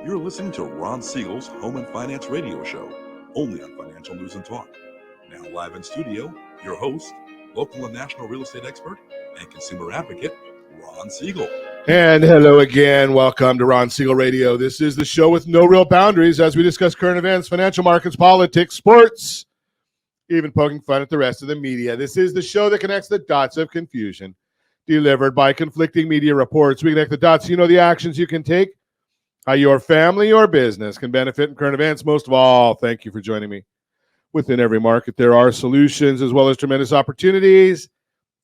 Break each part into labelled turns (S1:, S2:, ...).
S1: You're listening to Ron Siegel's Home and Finance Radio Show, only on Financial News and Talk. Now live in studio, your host, local and national real estate expert and consumer advocate, Ron Siegel.
S2: And hello again. Welcome to Ron Siegel Radio. This is the show with no real boundaries as we discuss current events, financial markets, politics, sports, even poking fun at the rest of the media. This is the show that connects the dots of confusion delivered by conflicting media reports. We connect the dots so you know the actions you can take, how your family or business can benefit from current events. Most of all, thank you for joining me. Within every market, there are solutions as well as tremendous opportunities.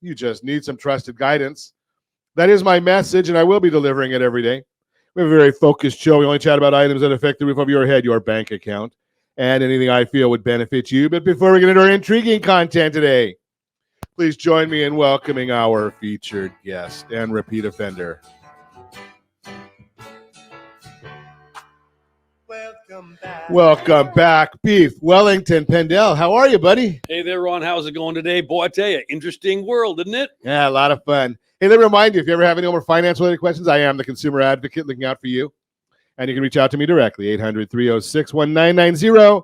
S2: You just need some trusted guidance. That is my message, and I will be delivering it every day. We have a very focused show. We only chat about items that affect the roof of your head, your bank account, and anything I feel would benefit you. But before we get into our intriguing content today, please join me in welcoming our featured guest and repeat offender. Welcome back, Beef Wellington Pendell. How are you, buddy?
S3: Hey there, Ron. How's it going today? Boy, I tell you, interesting world, isn't it?
S2: Yeah, a lot of fun. Hey, let me remind you, if you ever have any more finance-related questions, I am the consumer advocate looking out for you. And you can reach out to me directly, 800-306-1990,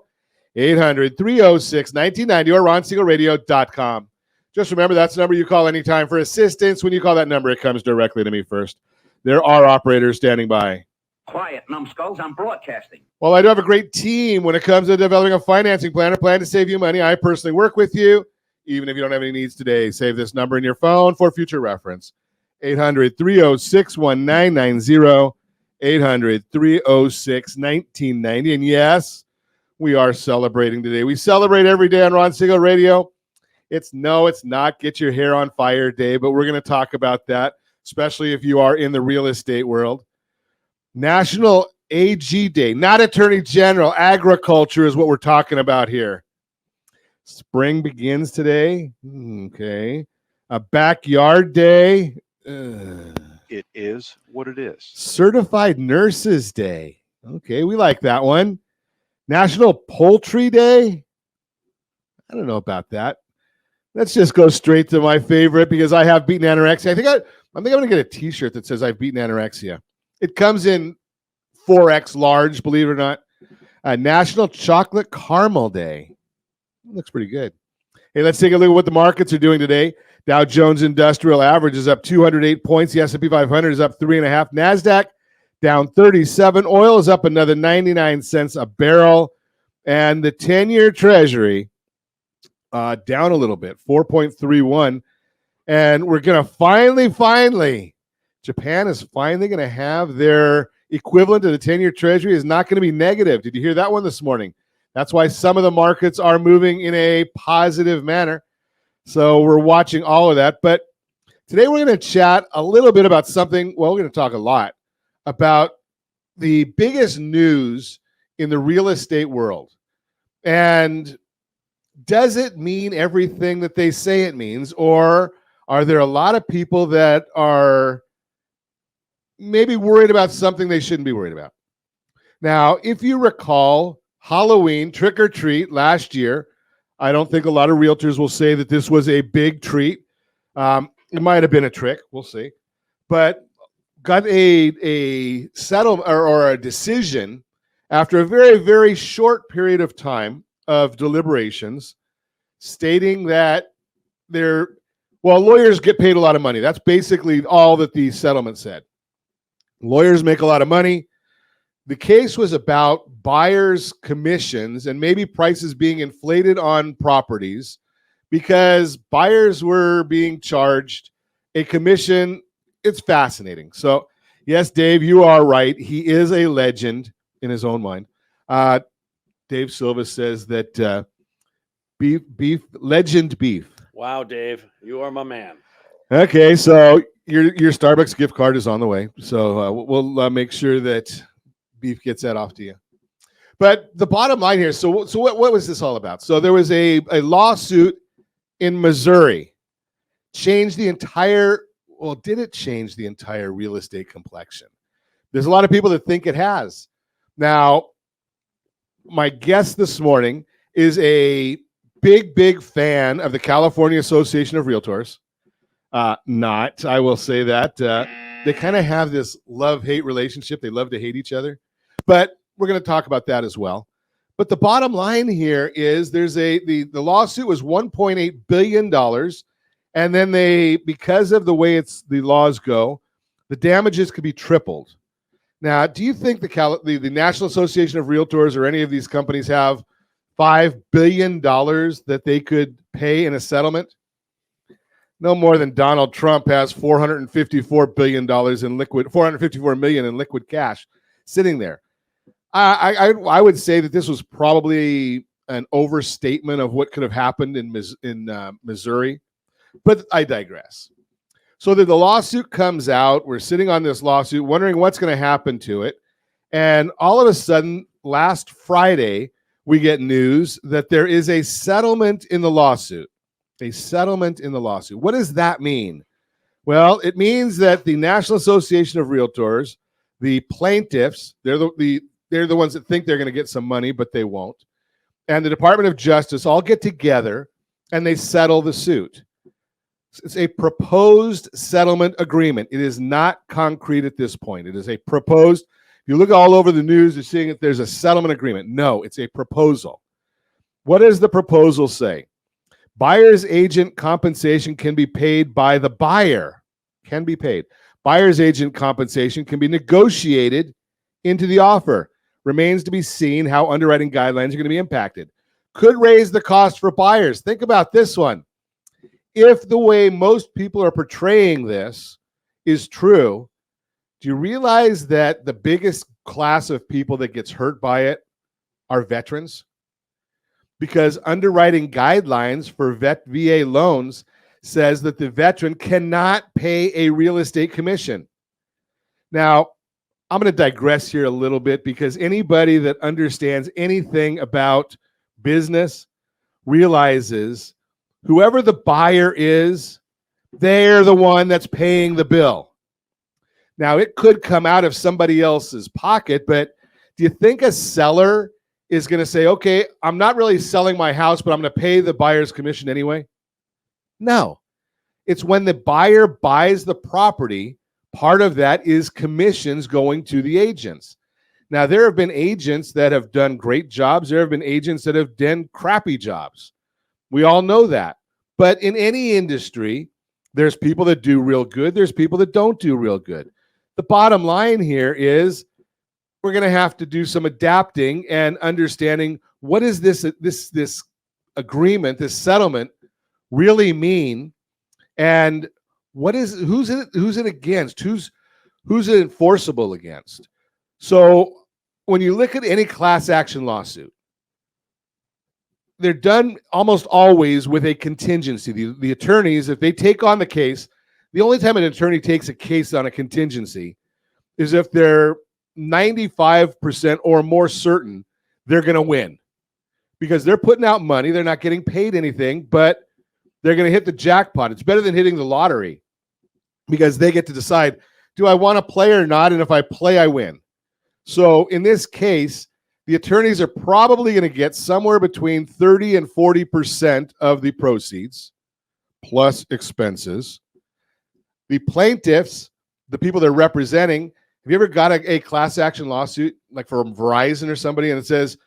S2: 800-306-1990, or ronsiegelradio.com. Just remember, that's the number you call anytime for assistance. When you call that number, it comes directly to me first. There are operators standing by.
S4: Quiet, numbskulls, I'm broadcasting.
S2: Well, I do have a great team when it comes to developing a financing plan or plan to save you money. I personally work with you, even if you don't have any needs today. Save this number in your phone for future reference, 800-306-1990, 800-306-1990. And yes, we are celebrating today. We celebrate every day on Ron Siegel Radio. It's not Get Your Hair on Fire Day, but we're going to talk about that, especially if you are in the real estate world. National AG Day, not Attorney General. Agriculture is what we're talking about here. Spring begins today. Okay. A backyard day.
S5: It is what it is.
S2: Certified Nurses Day. Okay, we like that one. National Poultry Day. I don't know about that. Let's just go straight to my favorite because I have beaten anorexia. I think I'm going to get a t-shirt that says I've beaten anorexia. It comes in 4X large, believe it or not. National Chocolate Caramel Day. Looks pretty good. Hey, let's take a look at what the markets are doing today. Dow Jones Industrial Average is up 208 points. The S&P 500 is up 3.5. NASDAQ down 37. Oil is up another 99 cents a barrel. And the 10-year Treasury down a little bit, 4.31. And we're going to finally, Japan is finally going to have their equivalent to the 10-year Treasury is not going to be negative. Did you hear that one this morning? That's why some of the markets are moving in a positive manner. So we're watching all of that. But today we're going to chat a little bit about something. Well, we're going to talk a lot about the biggest news in the real estate world. And does it mean everything that they say it means? Or are there a lot of people that are maybe worried about something they shouldn't be worried about? Now, if you recall, Halloween, trick or treat last year, I don't think a lot of realtors will say that this was a big treat. It might have been a trick. We'll see. But got a settlement or a decision after a very, very short period of time of deliberations stating that lawyers get paid a lot of money. That's basically all that the settlement said. Lawyers make a lot of money. The case was about buyers' commissions and maybe prices being inflated on properties because buyers were being charged a commission. It's fascinating. So, yes, Dave, you are right. He is a legend in his own mind. Dave Silva says that legend beef.
S3: Wow, Dave, you are my man.
S2: Okay, so your Starbucks gift card is on the way. So we'll make sure that Beef gets that off to you. But the bottom line here, so what was this all about? So there was a lawsuit in Missouri. Did it change the entire real estate complexion? There's a lot of people that think it has. Now, my guest this morning is a big fan of the California Association of Realtors. I will say that. They kind of have this love-hate relationship. They love to hate each other. But we're going to talk about that as well. But the bottom line here is the lawsuit was $1.8 billion. And then because of the way the laws go, the damages could be tripled. Now, do you think the National Association of Realtors or any of these companies have $5 billion that they could pay in a settlement? No more than Donald Trump has $454 billion in liquid, $454 million in liquid cash sitting there. I would say that this was probably an overstatement of what could have happened in Missouri, but I digress. So the lawsuit comes out. We're sitting on this lawsuit, wondering what's going to happen to it. And all of a sudden, last Friday, we get news that there is a settlement in the lawsuit. A settlement in the lawsuit. What does that mean? Well, it means that the National Association of Realtors, the plaintiffs, they're the ones that think they're going to get some money, but they won't, and the Department of Justice all get together and they settle the suit. It's a proposed settlement agreement. It is not concrete at this point. It is a proposed. If you look all over the news, you're seeing that there's a settlement agreement. No, it's a proposal. What does the proposal say? Buyer's agent compensation can be paid by the buyer. Can be paid. Buyer's agent compensation can be negotiated into the offer. Remains to be seen how underwriting guidelines are going to be impacted. Could raise the cost for buyers. Think about this one. If the way most people are portraying this is true, do you realize that the biggest class of people that gets hurt by it are veterans? Because underwriting guidelines for VA loans says that the veteran cannot pay a real estate commission. Now, I'm going to digress here a little bit because anybody that understands anything about business realizes whoever the buyer is, they're the one that's paying the bill. Now, it could come out of somebody else's pocket, but do you think a seller is going to say, okay, I'm not really selling my house, but I'm going to pay the buyer's commission anyway? No. It's when the buyer buys the property, part of that is commissions going to the agents. Now, there have been agents that have done great jobs. There have been agents that have done crappy jobs. We all know that. But in any industry, there's people that do real good. There's people that don't do real good. The bottom line here is we're going to have to do some adapting and understanding what does this agreement, this settlement really mean, and who's it against? Who's it enforceable against? So when you look at any class action lawsuit, they're done almost always with a contingency. The attorneys, if they take on the case, the only time an attorney takes a case on a contingency is if they're 95% or more certain they're going to win, because they're putting out money. They're not getting paid anything, but they're going to hit the jackpot. It's better than hitting the lottery because they get to decide, do I want to play or not? And if I play, I win. So in this case, the attorneys are probably going to get somewhere between 30 and 40% of the proceeds plus expenses. The plaintiffs, the people they're representing, have you ever got a class action lawsuit like from Verizon or somebody, and it says,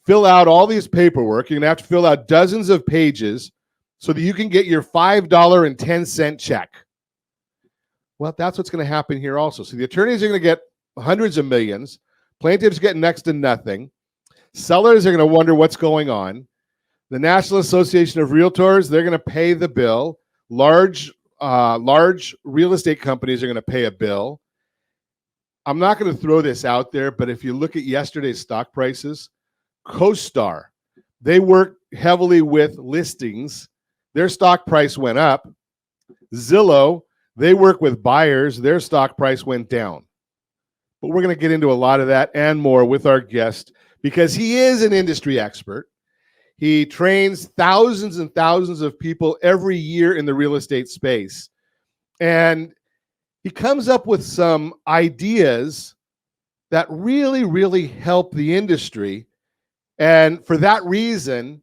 S2: fill out all these paperwork. You're going to have to fill out dozens of pages so that you can get your $5.10 check. Well, that's what's going to happen here also. So the attorneys are going to get hundreds of millions. Plaintiffs get next to nothing. Sellers are going to wonder what's going on. The National Association of Realtors, they're going to pay the bill. Large real estate companies are going to pay a bill. I'm not going to throw this out there, but if you look at yesterday's stock prices, CoStar, they work heavily with listings. Their stock price went up. Zillow, they work with buyers. Their stock price went down. But we're going to get into a lot of that and more with our guest because he is an industry expert. He trains thousands and thousands of people every year in the real estate space. And he comes up with some ideas that really, really help the industry. And for that reason,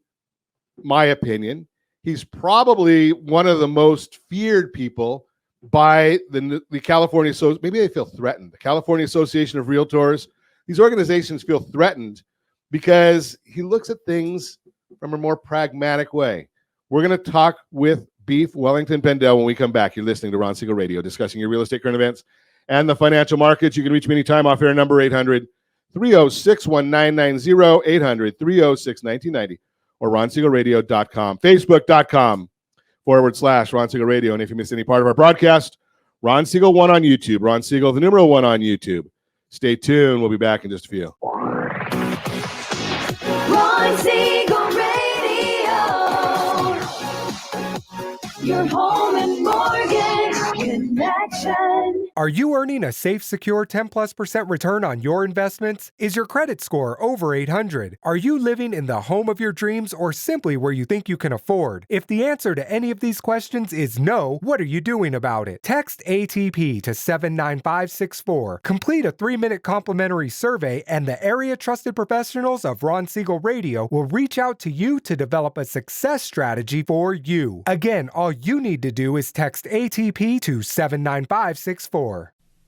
S2: my opinion, he's probably one of the most feared people by the California, so maybe they feel threatened. The California Association of Realtors, these organizations feel threatened because he looks at things from a more pragmatic way. We're going to talk with Beef Wellington Pendell when we come back. You're listening to Ron Siegel Radio, discussing your real estate current events and the financial markets. You can reach me anytime off air number 800-306-1990, 800-306-1990, or ronsiegelradio.com, facebook.com/Ron Siegel Radio. And if you miss any part of our broadcast, Ron Siegel 1 on YouTube, Ron Siegel, the numeral 1 on YouTube. Stay tuned. We'll be back in just a few.
S6: Ron Siegel Radio, your home and mortgage connection.
S7: Are you earning a safe, secure 10+% return on your investments? Is your credit score over 800? Are you living in the home of your dreams or simply where you think you can afford? If the answer to any of these questions is no, what are you doing about it? Text ATP to 79564. Complete a 3-minute complimentary survey, and the area trusted professionals of Ron Siegel Radio will reach out to you to develop a success strategy for you. Again, all you need to do is text ATP to 79564.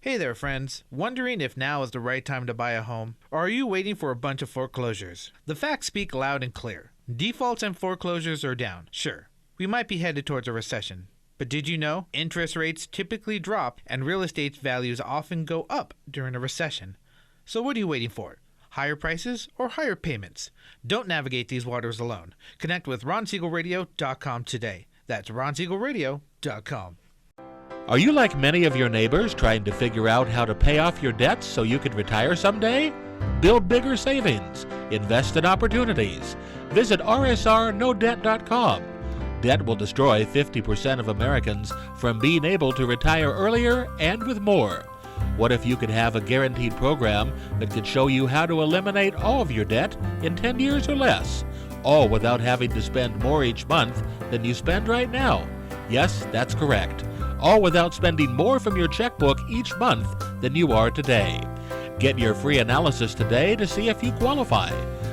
S8: Hey there, friends. Wondering if now is the right time to buy a home? Or are you waiting for a bunch of foreclosures? The facts speak loud and clear. Defaults and foreclosures are down. Sure, we might be headed towards a recession. But did you know interest rates typically drop and real estate values often go up during a recession? So what are you waiting for? Higher prices or higher payments? Don't navigate these waters alone. Connect with RonSiegelRadio.com today. That's RonSiegelRadio.com.
S9: Are you like many of your neighbors trying to figure out how to pay off your debts so you can retire someday? Build bigger savings. Invest in opportunities. Visit rsrnodebt.com. Debt will destroy 50% of Americans from being able to retire earlier and with more. What if you could have a guaranteed program that could show you how to eliminate all of your debt in 10 years or less, all without having to spend more each month than you spend right now? Yes, that's correct. All without spending more from your checkbook each month than you are today. Get your free analysis today to see if you qualify.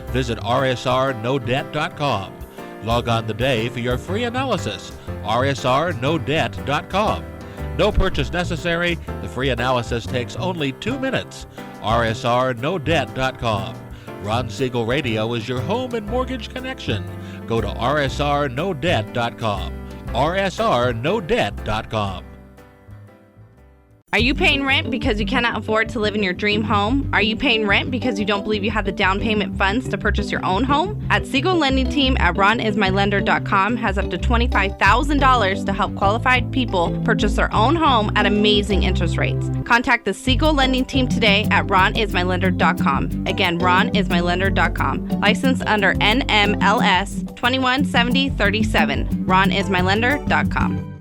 S9: Visit rsrnodebt.com. Log on today for your free analysis, rsrnodebt.com. No purchase necessary. The free analysis takes only 2 minutes. rsrnodebt.com. Ron Siegel Radio is your home and mortgage connection. Go to rsrnodebt.com. rsrnodebt.com.
S10: Are you paying rent because you cannot afford to live in your dream home? Are you paying rent because you don't believe you have the down payment funds to purchase your own home? At Siegel Lending Team at ronismylender.com has up to $25,000 to help qualified people purchase their own home at amazing interest rates. Contact the Siegel Lending Team today at ronismylender.com. Again, ronismylender.com. Licensed under NMLS 217037. ronismylender.com.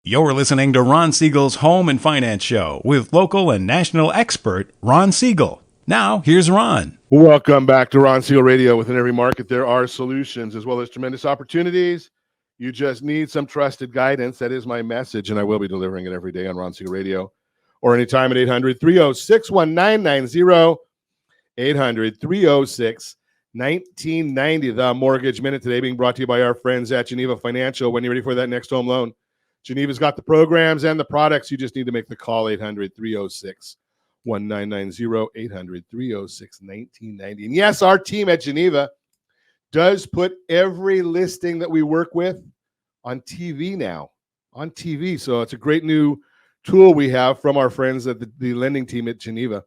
S11: You're listening to Ron Siegel's Home and Finance Show with local and national expert Ron Siegel. Now, here's Ron.
S2: Welcome back to Ron Siegel Radio. Within every market, there are solutions as well as tremendous opportunities. You just need some trusted guidance. That is my message, and I will be delivering it every day on Ron Siegel Radio or anytime at 800-306-1990, 800-306-1990. The Mortgage Minute today being brought to you by our friends at Geneva Financial. When you're ready for that next home loan, Geneva's got the programs and the products. You just need to make the call, 800-306-1990, 800-306-1990. And yes, our team at Geneva does put every listing that we work with on TV now, on TV. So it's a great new tool we have from our friends at the lending team at Geneva.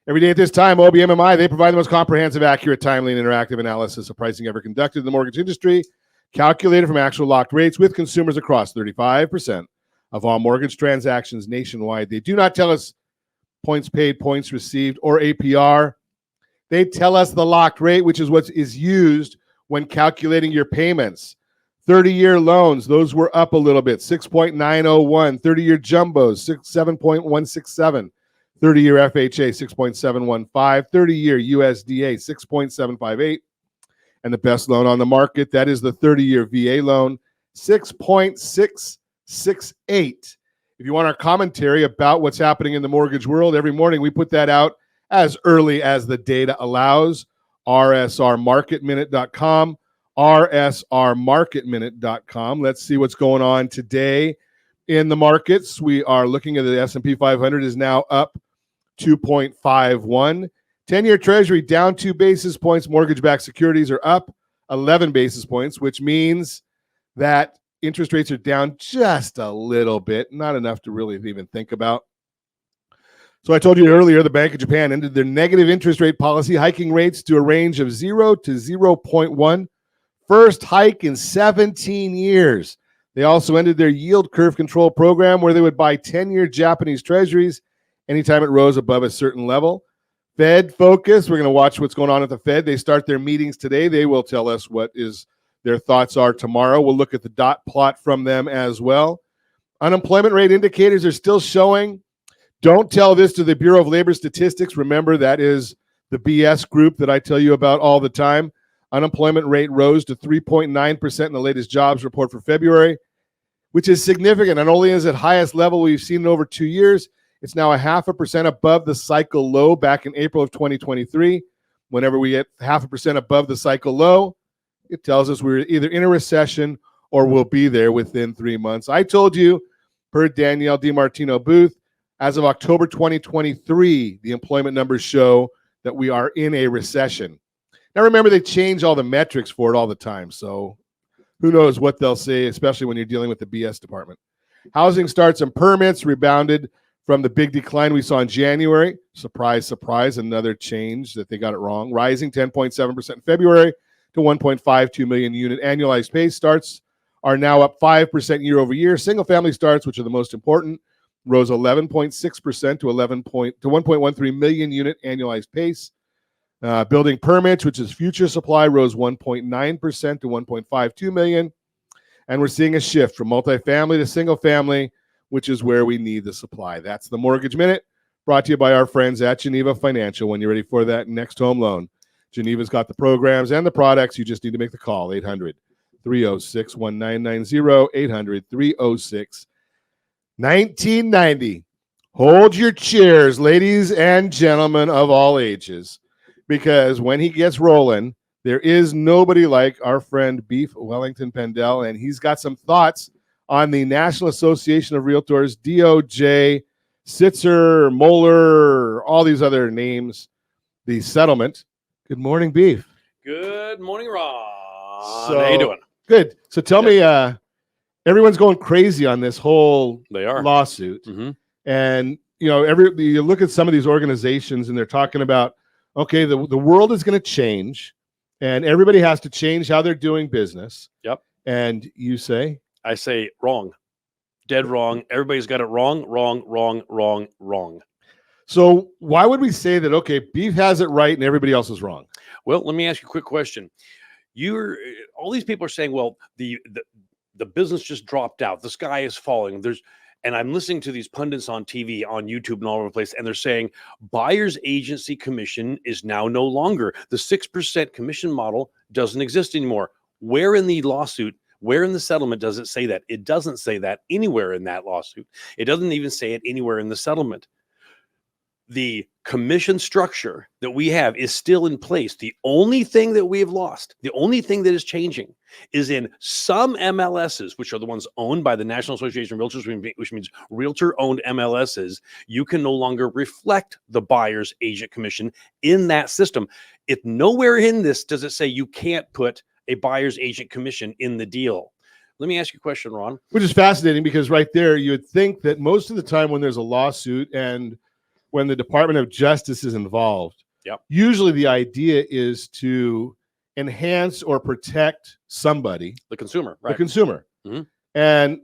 S2: Every day at this time, OBMMI, they provide the most comprehensive, accurate, timely, and interactive analysis of pricing ever conducted in the mortgage industry, calculated from actual locked rates with consumers across 35% of all mortgage transactions nationwide. They do not tell us points paid, points received, or APR. They tell us the locked rate, which is what is used when calculating your payments. 30-year loans, those were up a little bit, 6.901. 30-year jumbos, 7.167. 30-year FHA, 6.715. 30-year USDA, 6.758. And the best loan on the market, that is the 30-year VA loan, 6.668. If you want our commentary about what's happening in the mortgage world, every morning we put that out as early as the data allows. rsrmarketminute.com, rsrmarketminute.com. Let's see what's going on today in the markets. We are looking at the S&P 500 is now up 2.51. 10-year Treasury down 2 basis points. Mortgage-backed securities are up 11 basis points, which means that interest rates are down just a little bit, not enough to really even think about. So I told you earlier, the Bank of Japan ended their negative interest rate policy, hiking rates to a range of 0 to 0.1. First hike in 17 years. They also ended their yield curve control program where they would buy 10-year Japanese treasuries anytime it rose above a certain level. Fed focus. We're going to watch what's going on at the Fed. They start their meetings today. They will tell us what their thoughts are tomorrow. We'll look at the dot plot from them as well. Unemployment rate indicators are still showing. Don't tell this to the Bureau of Labor Statistics. Remember, that is the BS group that I tell you about all the time. Unemployment rate rose to 3.9% in the latest jobs report for February, which is significant. Not only is it highest level we've seen in over 2 years, it's now 0.5% above the cycle low back in April of 2023. Whenever we get 0.5% above the cycle low, it tells us we're either in a recession or we'll be there within 3 months. I told you, per Danielle DiMartino Booth, as of October 2023, the employment numbers show that we are in a recession. Now, remember, they change all the metrics for it all the time, so who knows what they'll say, especially when you're dealing with the BS department. Housing starts and permits rebounded from the big decline we saw in January. Surprise, surprise, another change that they got it wrong. Rising 10.7% in February to 1.52 million unit annualized pace. Starts are now up 5% year over year. Single-family starts, which are the most important, rose 11.6% to 1.13 million unit annualized pace. Building permits, which is future supply, rose 1.9% to 1.52 million. And we're seeing a shift from multifamily to single family, which is where we need the supply. That's the Mortgage Minute, brought to you by our friends at Geneva Financial. When you're ready for that next home loan, Geneva's got the programs and the products. You just need to make the call, 800-306-1990, 800-306-1990. Hold your chairs, ladies and gentlemen of all ages, because when he gets rolling, there is nobody like our friend Beef Wellington Pendell, and he's got some thoughts on the National Association of Realtors, DOJ, Sitzer, Moeller, all these other names, the settlement. Good morning, Beef.
S3: Good morning, Ron.
S2: So,
S3: how you doing?
S2: Good. So tell me, everyone's going crazy on this whole lawsuit.
S3: Mm-hmm.
S2: And, you look at some of these organizations and they're talking about, okay, the world is going to change and everybody has to change how they're doing business.
S3: Yep.
S2: And you say?
S3: I say wrong. Dead wrong. Everybody's got it wrong, wrong, wrong, wrong, wrong.
S2: So why would we say that, okay, Beef has it right and everybody else is wrong?
S3: Well, let me ask you a quick question. All these people are saying, well, the business just dropped out. The sky is falling. And I'm listening to these pundits on TV, on YouTube, and all over the place, and they're saying buyer's agency commission is now no longer. The 6% commission model doesn't exist anymore. Where in the lawsuit, where in the settlement does it say that? It doesn't say that anywhere in that lawsuit. It doesn't even say it anywhere in the settlement. The commission structure that we have is still in place. The only thing that we have lost, the only thing that is changing is in some MLSs, which are the ones owned by the National Association of Realtors, which means realtor-owned MLSs, you can no longer reflect the buyer's agent commission in that system. Nowhere in this does it say you can't put a buyer's agent commission in the deal. Let me ask you a question, Ron.
S2: Which is fascinating because right there, you would think that most of the time when there's a lawsuit and when the Department of Justice is involved, usually the idea is to enhance or protect somebody.
S3: The consumer, right?
S2: The consumer.
S3: Mm-hmm.
S2: And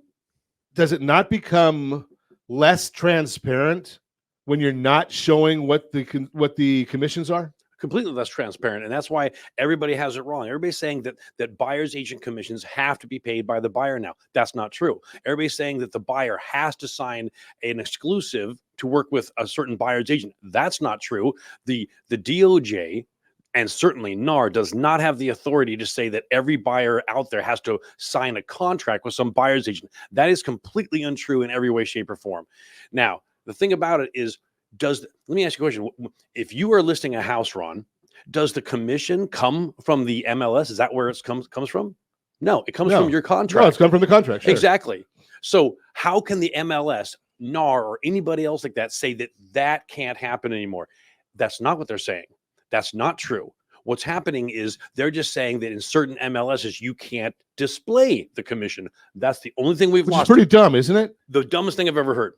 S2: does it not become less transparent when you're not showing what the commissions are?
S3: Completely less transparent, and that's why everybody has it wrong. Everybody's saying that buyer's agent commissions have to be paid by the buyer now. That's not true. Everybody's saying that the buyer has to sign an exclusive to work with a certain buyer's agent. That's not true. The DOJ and certainly NAR does not have the authority to say that every buyer out there has to sign a contract with some buyer's agent. That is completely untrue in every way, shape, or form. Now, the thing about it is, let me ask you a question. If you are listing a house, Ron, does the commission come from the MLS? Is that where it comes from? No, it comes from your contract.
S2: No, it's come from the contract. Sure.
S3: Exactly. So how can the MLS, NAR, or anybody else like that say that can't happen anymore? That's not what they're saying. That's not true. What's happening is they're just saying that in certain MLSs, you can't display the commission. That's the only thing we've
S2: Which
S3: lost.
S2: is pretty dumb, isn't it?
S3: The dumbest thing I've ever heard.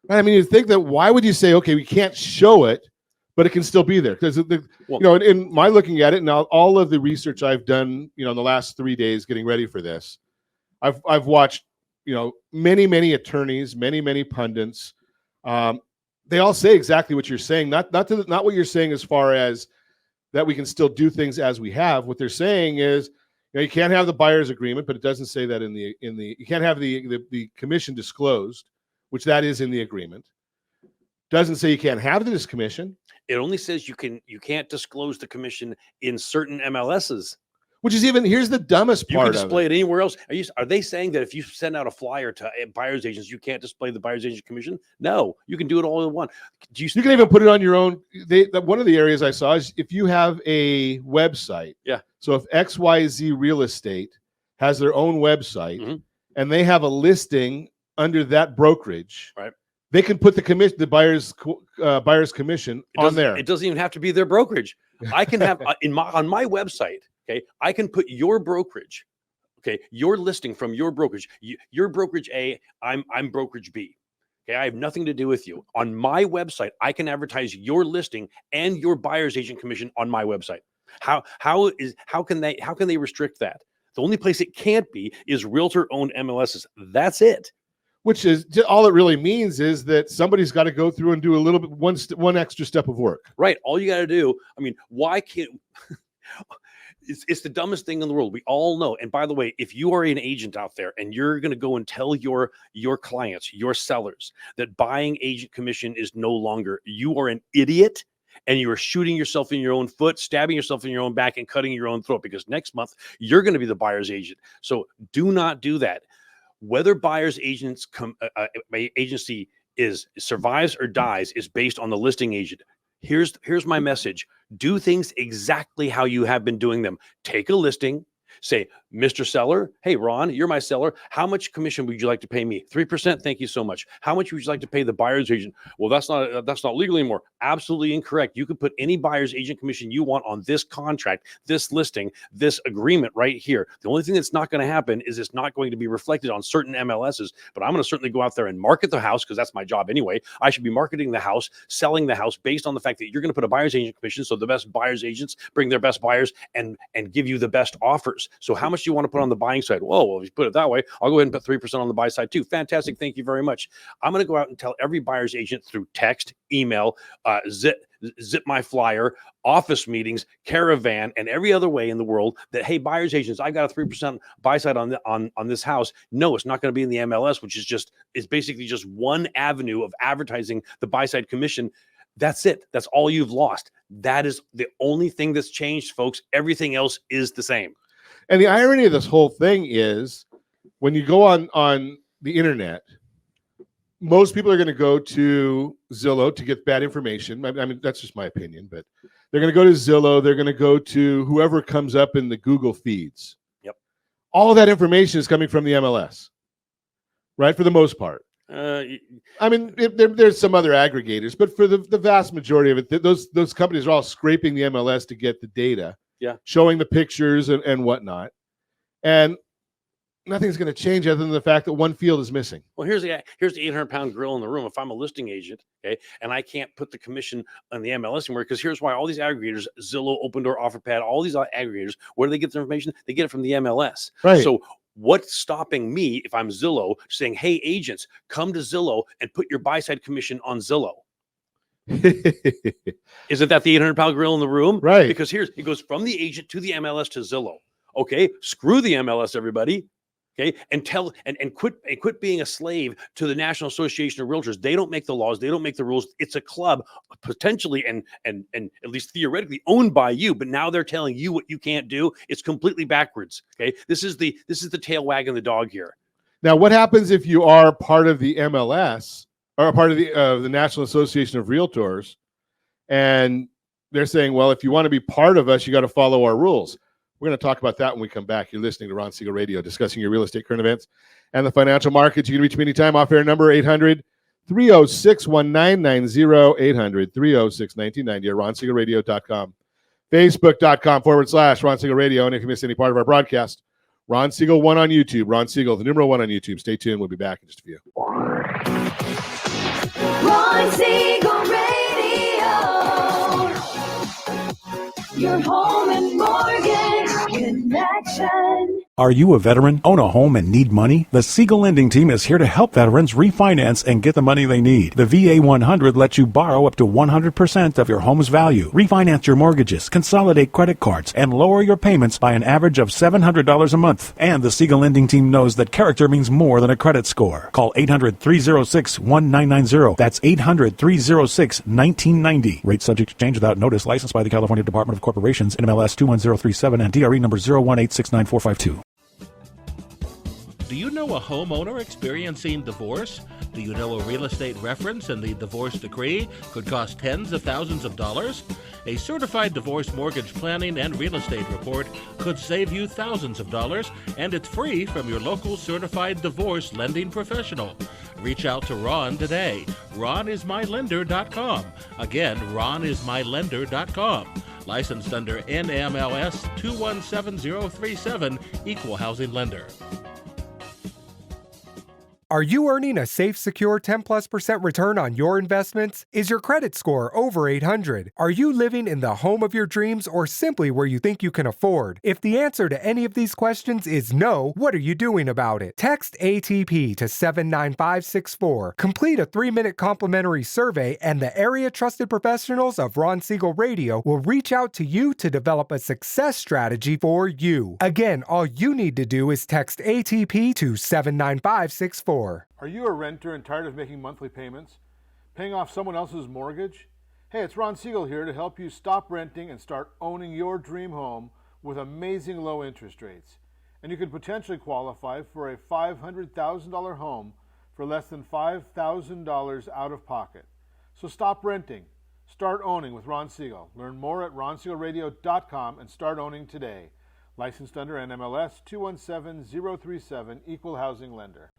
S2: I mean, you think that why would you say, okay, we can't show it, but it can still be there? Because, in my looking at it now, all of the research I've done, in the last 3 days getting ready for this, I've watched, many attorneys, many pundits. They all say exactly what you're saying. Not what you're saying as far as that we can still do things as we have. What they're saying is, you can't have the buyer's agreement, but it doesn't say that in the you can't have the commission disclosed, which that is in the agreement. Doesn't say you can't have this commission.
S3: It only says you can't disclose the commission in certain MLSs.
S2: Which is here's the dumbest part.
S3: You can display it anywhere else. Are they saying that if you send out a flyer to buyer's agents, you can't display the buyer's agent commission? No, you can do it all in one.
S2: You can even put it on your own. One of the areas I saw is if you have a website.
S3: Yeah.
S2: So if XYZ Real Estate has their own website and they have a listing under that brokerage,
S3: right?
S2: They can put the buyer's commission on there.
S3: It doesn't even have to be their brokerage. I can have on my website. Okay, I can put your brokerage, your listing from your brokerage. Your brokerage A, I'm brokerage B. Okay, I have nothing to do with you. On my website, I can advertise your listing and your buyer's agent commission on my website. How can they restrict that? The only place it can't be is realtor-owned MLSs. That's it.
S2: Which is all it really means is that somebody's got to go through and do a little bit one extra step of work.
S3: Right. All you got to do. I mean, why can't? It's the dumbest thing in the world. We all know. And by the way, if you are an agent out there and you're going to go and tell your clients, your sellers, that buying agent commission is no longer, you are an idiot and you are shooting yourself in your own foot, stabbing yourself in your own back and cutting your own throat, because next month you're going to be the buyer's agent. So do not do that. Whether buyer's agents agency survives or dies is based on the listing agent. Here's my message. Do things exactly how you have been doing them. Take a listing, say, Mr. Seller, hey, Ron, you're my seller. How much commission would you like to pay me? 3%. Thank you so much. How much would you like to pay the buyer's agent? Well, that's not legal anymore. Absolutely incorrect. You can put any buyer's agent commission you want on this contract, this listing, this agreement right here. The only thing that's not going to happen is it's not going to be reflected on certain MLSs, but I'm going to certainly go out there and market the house because that's my job anyway. I should be marketing the house, selling the house based on the fact that you're going to put a buyer's agent commission. So the best buyer's agents bring their best buyers and give you the best offers. So how much do you want to put on the buying side? Well, if you put it that way, I'll go ahead and put 3% on the buy side too. Fantastic. Thank you very much. I'm going to go out and tell every buyer's agent through text, email, zip my flyer, office meetings, caravan, and every other way in the world that, hey, buyer's agents, I got a 3% buy side on this house. No, it's not going to be in the MLS, which is basically just one avenue of advertising the buy side commission. That's it. That's all you've lost. That is the only thing that's changed, folks. Everything else is the same.
S2: And the irony of this whole thing is when you go on the internet, most people are going to go to Zillow to get bad information. I mean, that's just my opinion, but they're going to go to Zillow. They're going to go to whoever comes up in the Google feeds.
S3: Yep.
S2: All of that information is coming from the MLS, right? For the most part. I mean, there's some other aggregators, but for the vast majority of it, those companies are all scraping the MLS to get the data.
S3: Yeah,
S2: showing the pictures and whatnot, and nothing's going to change other than the fact that one field is missing.
S3: Well, here's the 800-pound gorilla in the room. If I'm a listing agent, and I can't put the commission on the MLS anymore, because here's why: all these aggregators, Zillow, Open Door, OfferPad, all these aggregators, where do they get their information? They get it from the MLS.
S2: Right.
S3: So what's stopping me if I'm Zillow saying, "Hey, agents, come to Zillow and put your buy side commission on Zillow"? Isn't that the 800-pound gorilla in the room?
S2: Right.
S3: Because it goes from the agent to the MLS to Zillow. Okay, screw the MLS, everybody. Okay, and quit being a slave to the National Association of Realtors. They don't make the laws. They don't make the rules. It's a club potentially and at least theoretically owned by you. But now they're telling you what you can't do. It's completely backwards. Okay, this is the tail wagging the dog here.
S2: Now, what happens if you are part of the MLS? Or a part of the National Association of Realtors, and they're saying, well, if you want to be part of us, you got to follow our rules. We're going to talk about that when we come back. You're listening to Ron Siegel Radio, discussing your real estate current events and the financial markets. You can reach me anytime. Off-air number 306-1990, 800-306-1990, or RonSiegelRadio.com. Facebook.com/Ron Siegel Radio. And if you miss any part of our broadcast, Ron Siegel 1 on YouTube. Ron Siegel, the numeral 1 on YouTube. Stay tuned. We'll be back in just a few.
S6: Ron Siegel Radio. Your home and mortgage connection.
S11: Are you a veteran, own a home, and need money? The Siegel Lending Team is here to help veterans refinance and get the money they need. The VA 100 lets you borrow up to 100% of your home's value, refinance your mortgages, consolidate credit cards, and lower your payments by an average of $700 a month. And the Siegel Lending Team knows that character means more than a credit score. Call 800-306-1990. That's 800-306-1990. Rate subject to change without notice. Licensed by the California Department of Corporations, NMLS 21037, and DRE number 018694452.
S9: Do you know a homeowner experiencing divorce? Do you know a real estate reference and the divorce decree could cost tens of thousands of dollars? A certified divorce mortgage planning and real estate report could save you thousands of dollars, and it's free from your local certified divorce lending professional. Reach out to Ron today. RonIsMyLender.com. Again, RonIsMyLender.com. Licensed under NMLS 217037, Equal Housing Lender.
S7: Are you earning a safe, secure 10+% return on your investments? Is your credit score over 800? Are you living in the home of your dreams or simply where you think you can afford? If the answer to any of these questions is no, what are you doing about it? Text ATP to 79564. Complete a 3-minute complimentary survey, and the area trusted professionals of Ron Siegel Radio will reach out to you to develop a success strategy for you. Again, all you need to do is text ATP to 79564.
S2: Are you a renter and tired of making monthly payments? Paying off someone else's mortgage? Hey, it's Ron Siegel here to help you stop renting and start owning your dream home with amazing low interest rates. And you could potentially qualify for a $500,000 home for less than $5,000 out of pocket. So stop renting. Start owning with Ron Siegel. Learn more at RonSiegelRadio.com and start owning today. Licensed under NMLS 217037, Equal Housing Lender.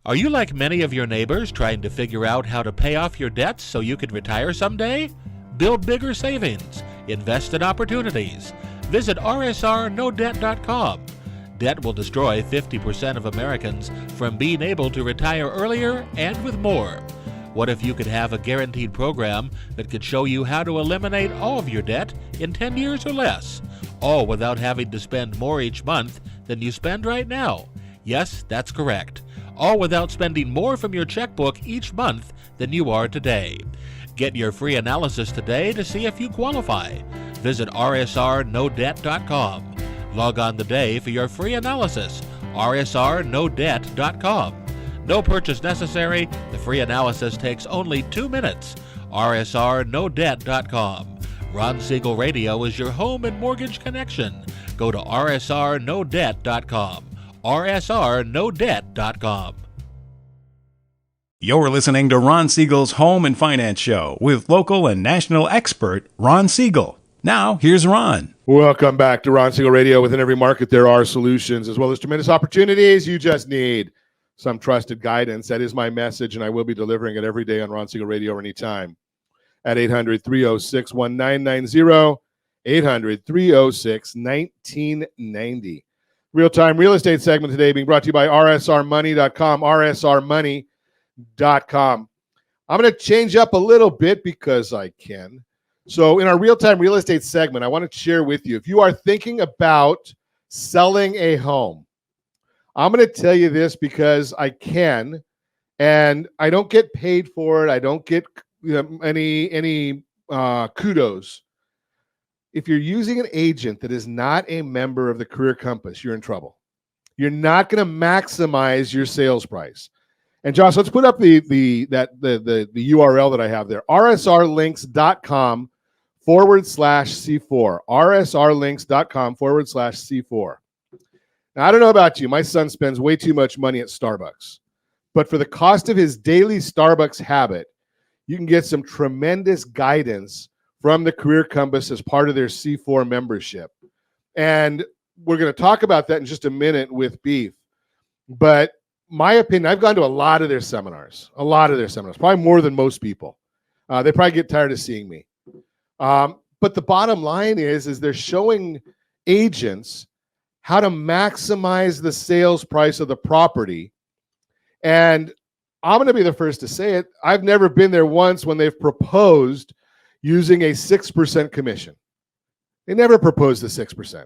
S9: Are you like many of your neighbors trying to figure out how to pay off your debts so you could retire someday? Build bigger savings. Invest in opportunities. Visit rsrnodebt.com. Debt will destroy 50% of Americans from being able to retire earlier and with more. What if you could have a guaranteed program that could show you how to eliminate all of your debt in 10 years or less, all without having to spend more each month than you spend right now? Yes, that's correct. All without spending more from your checkbook each month than you are today. Get your free analysis today to see if you qualify. Visit rsrnodebt.com. Log on today for your free analysis. rsrnodebt.com. No purchase necessary. The free analysis takes only 2 minutes. rsrnodebt.com. Ron Siegel Radio is your home and mortgage connection. Go to rsrnodebt.com. rsrnodebt.com.
S11: You're listening to Ron Siegel's Home and Finance Show with local and national expert Ron Siegel. Now, here's Ron.
S2: Welcome back to Ron Siegel Radio. Within every market, there are solutions as well as tremendous opportunities. You just need some trusted guidance. That is my message, and I will be delivering it every day on Ron Siegel Radio anytime at 800-306-1990, 800-306-1990. Real-time real estate segment today being brought to you by rsrmoney.com, rsrmoney.com. I'm going to change up a little bit because I can. So in our real-time real estate segment, I want to share with you, if you are thinking about selling a home, I'm going to tell you this because I can, and I don't get paid for it. I don't get any kudos. If you're using an agent that is not a member of the Career Compass, you're in trouble. You're not going to maximize your sales price. And Josh, let's put up the URL that I have there, rsrlinks.com/C4, rsrlinks.com/C4. Now, I don't know about you. My son spends way too much money at Starbucks. But for the cost of his daily Starbucks habit, you can get some tremendous guidance from the Career Compass as part of their C4 membership. And we're going to talk about that in just a minute with Beef. But my opinion, I've gone to a lot of their seminars, probably more than most people. They probably get tired of seeing me. But the bottom line is they're showing agents how to maximize the sales price of the property. And I'm going to be the first to say it. I've never been there once when they've proposed using a 6% commission. They never proposed the 6%.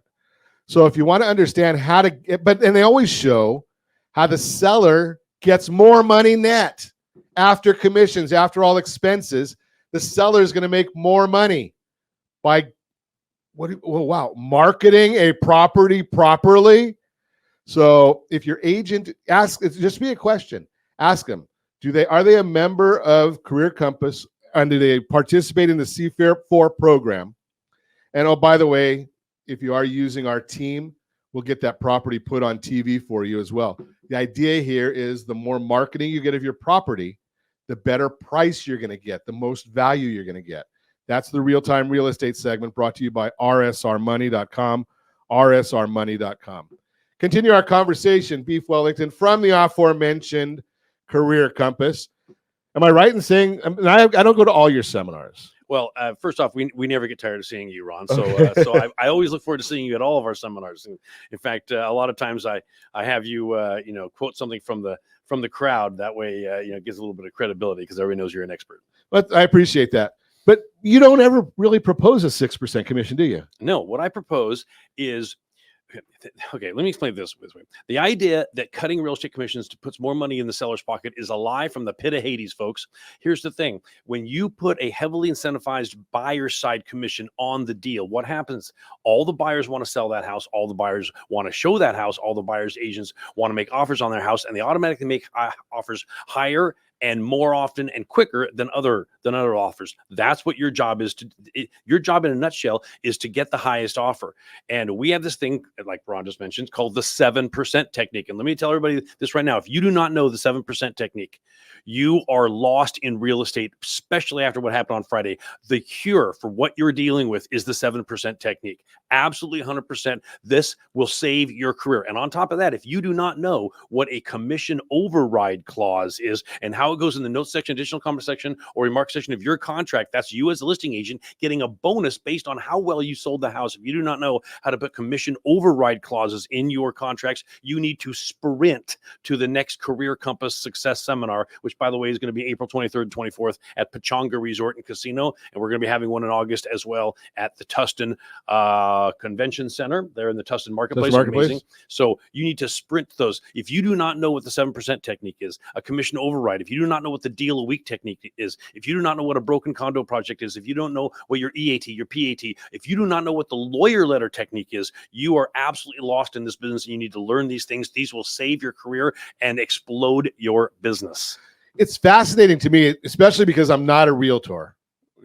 S2: So if you want to understand how to get, and they always show how the seller gets more money net after commissions, after all expenses. The seller is going to make more money by marketing a property properly. So if your agent just be a question, ask them, are they a member of Career Compass and do they participate in the C4 program? And oh, by the way, if you are using our team, we'll get that property put on TV for you as well. The idea here is the more marketing you get of your property, the better price you're going to get, the most value you're going to get. That's the real-time real estate segment brought to you by rsrmoney.com, rsrmoney.com. Continue our conversation, Beef Wellington, from the aforementioned Career Compass. Am I right in saying, I don't go to all your seminars?
S3: Well, first off, we never get tired of seeing you, Ron. So
S2: Okay.
S3: so I always look forward to seeing you at all of our seminars. And in fact, a lot of times I have you quote something from the crowd. That way, it gives a little bit of credibility because everybody knows you're an expert.
S2: But I appreciate that. But you don't ever really propose a 6% commission, do you?
S3: No, what I propose is, okay, let me explain this way. The idea that cutting real estate commissions to puts more money in the seller's pocket is a lie from the pit of Hades, folks. Here's the thing. When you put a heavily incentivized buyer side commission on the deal, what happens? All the buyers want to sell that house. All the buyers want to show that house. All the buyers' agents want to make offers on their house, and they automatically make offers higher and more often and quicker than other offers. That's what your job is your job in a nutshell is to get the highest offer. And we have this thing, like Ron just mentioned, called the 7% technique. And let me tell everybody this right now. If you do not know the 7% technique, you are lost in real estate, especially after what happened on Friday. The cure for what you're dealing with is the 7% technique. Absolutely 100%. This will save your career. And on top of that, if you do not know what a commission override clause is and how it goes in the notes section, additional comment section, or remark section of your contract, that's you as a listing agent getting a bonus based on how well you sold the house. If you do not know how to put commission override clauses in your contracts, you need to sprint to the next Career Compass Success Seminar, which, by the way, is going to be April 23rd and 24th at Pechanga Resort and Casino. And we're going to be having one in August as well at the Tustin Convention Center there in the Tustin Marketplace. Amazing. So you need to sprint those. If you do not know what the 7% technique is, a commission override, if you do not know what the deal a week technique is, if you do not know what a broken condo project is, if you don't know what your EAT, your PAT, if you do not know what the lawyer letter technique is, you are absolutely lost in this business. And you need to learn these things. These will save your career and explode your business.
S2: It's fascinating to me, especially because I'm not a realtor.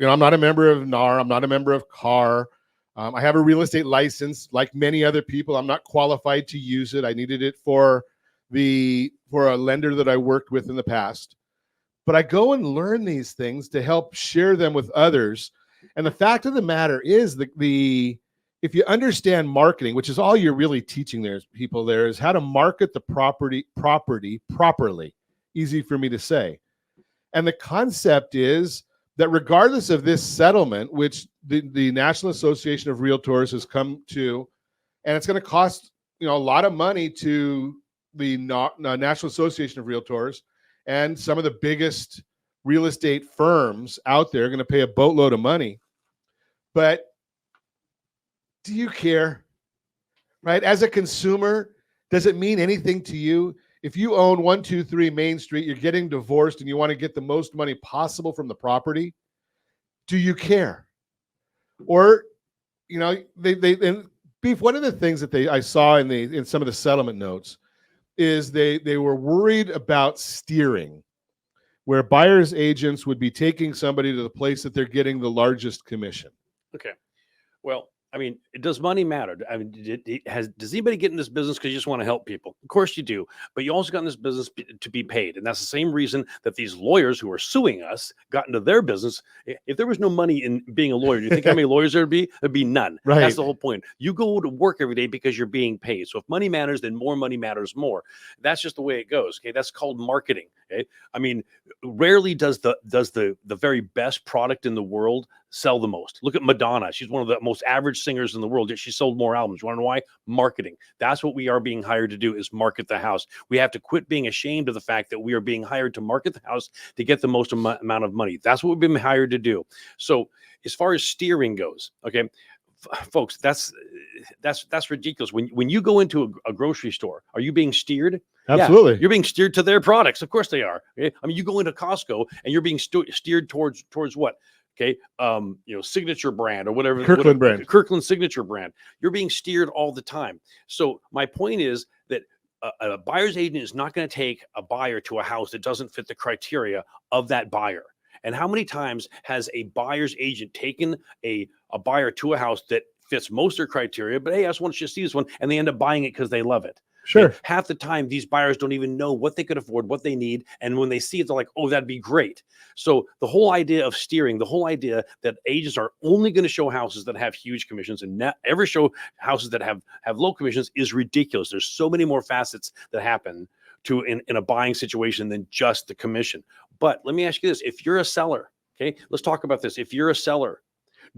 S2: I'm not a member of NAR. I'm not a member of CAR. I have a real estate license like many other people. I'm not qualified to use it. I needed it for a lender that I worked with in the past. But I go and learn these things to help share them with others. And the fact of the matter is if you understand marketing, which is all you're really teaching people there is how to market the property properly. Easy for me to say. And the concept is that regardless of this settlement, which the National Association of Realtors has come to, and it's going to cost a lot of money to the National Association of Realtors, and some of the biggest real estate firms out there are going to pay a boatload of money. But do you care? Right? As a consumer, does it mean anything to you? If you own 123 Main Street, you're getting divorced, and you want to get the most money possible from the property, do you care? Or, and Beef, one of the things that I saw in some of the settlement notes is they were worried about steering, where buyer's agents would be taking somebody to the place that they're getting the largest commission.
S3: Okay. Well, I mean, does money matter? I mean, does anybody get in this business because you just want to help people? Of course you do, but you also got in this business to be paid, and that's the same reason that these lawyers who are suing us got into their business. If there was no money in being a lawyer, do you think how many lawyers there'd be? There'd be none.
S2: Right.
S3: That's the whole point. You go to work every day because you're being paid. So if money matters, then more money matters more. That's just the way it goes. Okay, that's called marketing. Okay, I mean, rarely does the very best product in the world sell the most. Look at Madonna. She's one of the most average singers in the world, yet she sold more albums. You want to know why? Marketing. That's what we are being hired to do, is market the house. We have to quit being ashamed of the fact that we are being hired to market the house to get the most amount of money. That's what we've been hired to do. So as far as steering goes, okay, folks, that's ridiculous. When you go into a grocery store, are you being steered?
S2: Absolutely.
S3: Yeah, you're being steered to their products. Of course they are. Okay? I mean, you go into Costco and you're being steered towards what? Okay, Signature brand or whatever.
S2: Kirkland brand.
S3: Kirkland Signature brand. You're being steered all the time. So my point is that a buyer's agent is not going to take a buyer to a house that doesn't fit the criteria of that buyer. And how many times has a buyer's agent taken a buyer to a house that fits most of their criteria, but hey, I just want you to see this one, and they end up buying it because they love it?
S2: Sure.
S3: And half the time, these buyers don't even know what they could afford, what they need. And when they see it, they're like, oh, that'd be great. So the whole idea of steering, the whole idea that agents are only going to show houses that have huge commissions and not ever show houses that have low commissions is ridiculous. There's so many more facets that happen in a buying situation than just the commission. But let me ask you this. If you're a seller, okay, let's talk about this. If you're a seller,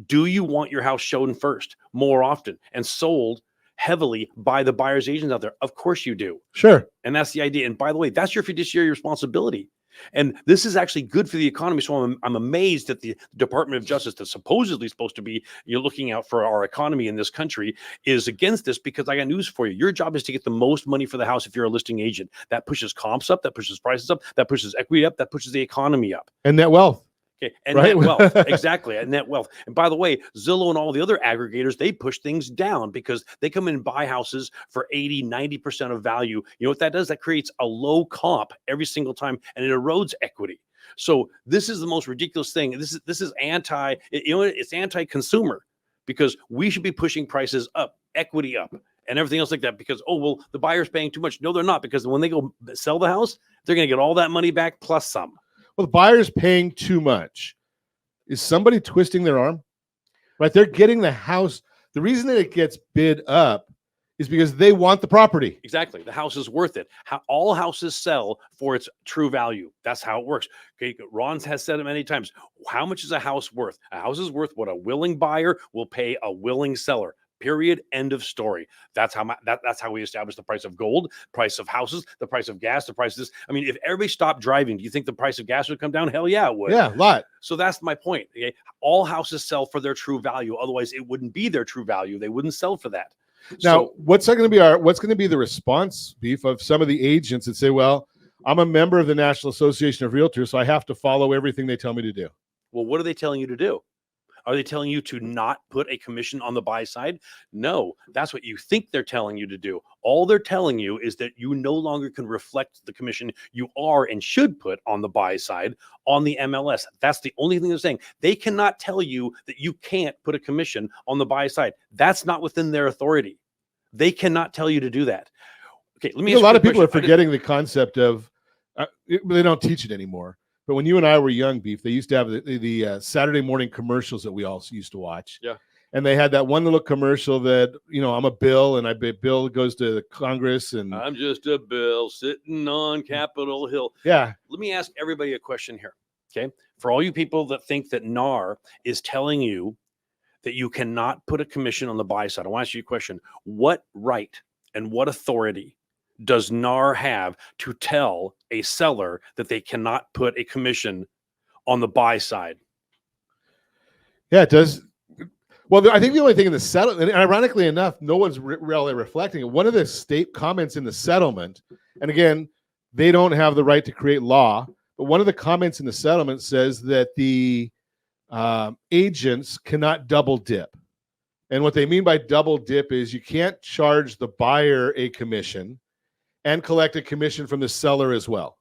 S3: do you want your house shown first more often and sold heavily by the buyer's agents out there? Of course you do.
S2: Sure.
S3: And that's the idea. And by the way, that's your fiduciary responsibility. And this is actually good for the economy. So I'm amazed that the Department of Justice, that's supposedly supposed to be looking out for our economy in this country, is against this, because I got news for you. Your job is to get the most money for the house if you're a listing agent. That pushes comps up, that pushes prices up, that pushes equity up, that pushes the economy up.
S2: And net wealth.
S3: Okay, and
S2: right?
S3: net wealth, exactly, and net wealth. And by the way, Zillow and all the other aggregators, they push things down because they come in and buy houses for 80, 90% of value. You know what that does? That creates a low comp every single time, and it erodes equity. So this is the most ridiculous thing. This is it's anti-consumer, because we should be pushing prices up, equity up, and everything else like that, because, oh, well, the buyer's paying too much. No, they're not, because when they go sell the house, they're going to get all that money back plus some.
S2: Well, the buyer's paying too much. Is somebody twisting their arm? Right? They're getting the house. The reason that it gets bid up is because they want the property.
S3: Exactly. The house is worth it. All houses sell for its true value. That's how it works. Okay. Ron has said it many times. How much is a house worth? A house is worth what a willing buyer will pay a willing seller. Period. End of story. That's how we establish the price of gold, price of houses, the price of gas, the price of this. I mean, if everybody stopped driving, do you think the price of gas would come down? Hell yeah, it would.
S2: Yeah, a lot.
S3: So that's my point. Okay? All houses sell for their true value. Otherwise, it wouldn't be their true value. They wouldn't sell for that.
S2: Now, what's going to be the response, Beef, of some of the agents that say, well, I'm a member of the National Association of Realtors, so I have to follow everything they tell me to do?
S3: Well, what are they telling you to do? Are they telling you to not put a commission on the buy side? No, that's what you think they're telling you to do. All they're telling you is that you no longer can reflect the commission you are and should put on the buy side on the MLS. That's the only thing they're saying. They cannot tell you that you can't put a commission on the buy side. That's not within their authority. They cannot tell you to do that. Okay, let me ask
S2: a lot of people are
S3: question.
S2: forgetting the concept of, they don't teach it anymore. But when you and I were young, Beef, they used to have the Saturday morning commercials that we all used to watch.
S3: Yeah.
S2: And they had that one little commercial that, I'm a bill, and Bill goes to Congress, and
S3: I'm just a bill sitting on Capitol Hill.
S2: Yeah.
S3: Let me ask everybody a question here. Okay. For all you people that think that NAR is telling you that you cannot put a commission on the buy side, I want to ask you a question. What right and what authority does NAR have to tell a seller that they cannot put a commission on the buy side?
S2: Yeah, it does. Well, I think the only thing in the settlement, and ironically enough, no one's really reflecting it. One of the state comments in the settlement, and again, they don't have the right to create law, but one of the comments in the settlement says that the agents cannot double dip. And what they mean by double dip is you can't charge the buyer a commission and collect a commission from the seller as well.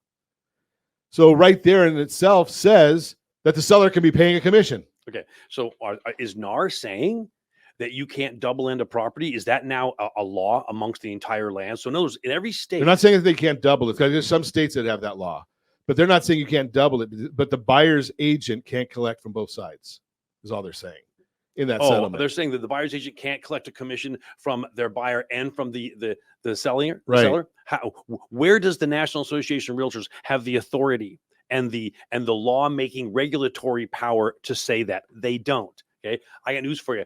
S2: So right there in itself says that the seller can be paying a commission.
S3: Okay, so is NAR saying that you can't double end a property? Is that now a law amongst the entire land? So in other words, in every state,
S2: they're not saying that they can't double it. There's some states that have that law, but they're not saying you can't double it. But the buyer's agent can't collect from both sides. Is all they're saying in that settlement.
S3: They're saying that the buyer's agent can't collect a commission from their buyer and from the seller.
S2: Right.
S3: Seller. Where does the National Association of Realtors have the authority and the law making regulatory power to say that? They don't. Okay, I got news for you.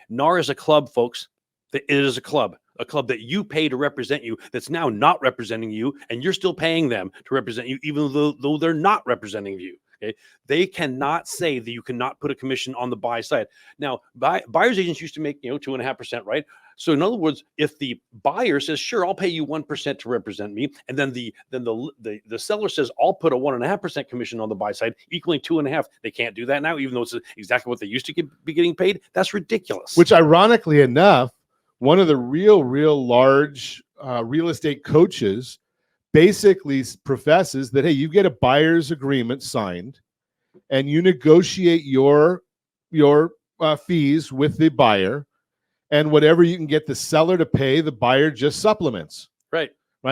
S3: NAR is a club, folks. It is a club that you pay to represent you. That's now not representing you, and you're still paying them to represent you, even though they're not representing you. Okay, they cannot say that you cannot put a commission on the buy side. Now, buyer's agents used to make 2.5%, right? So in other words, if the buyer says, "Sure, I'll pay you 1% to represent me," and then the seller says, "I'll put a 1.5% commission on the buy side, equaling 2.5," they can't do that now, even though it's exactly what they used to be getting paid. That's ridiculous.
S2: Which, ironically enough, one of the real large real estate coaches basically professes that, hey, you get a buyer's agreement signed, and you negotiate your fees with the buyer. And whatever you can get the seller to pay, the buyer just supplements.
S3: Right.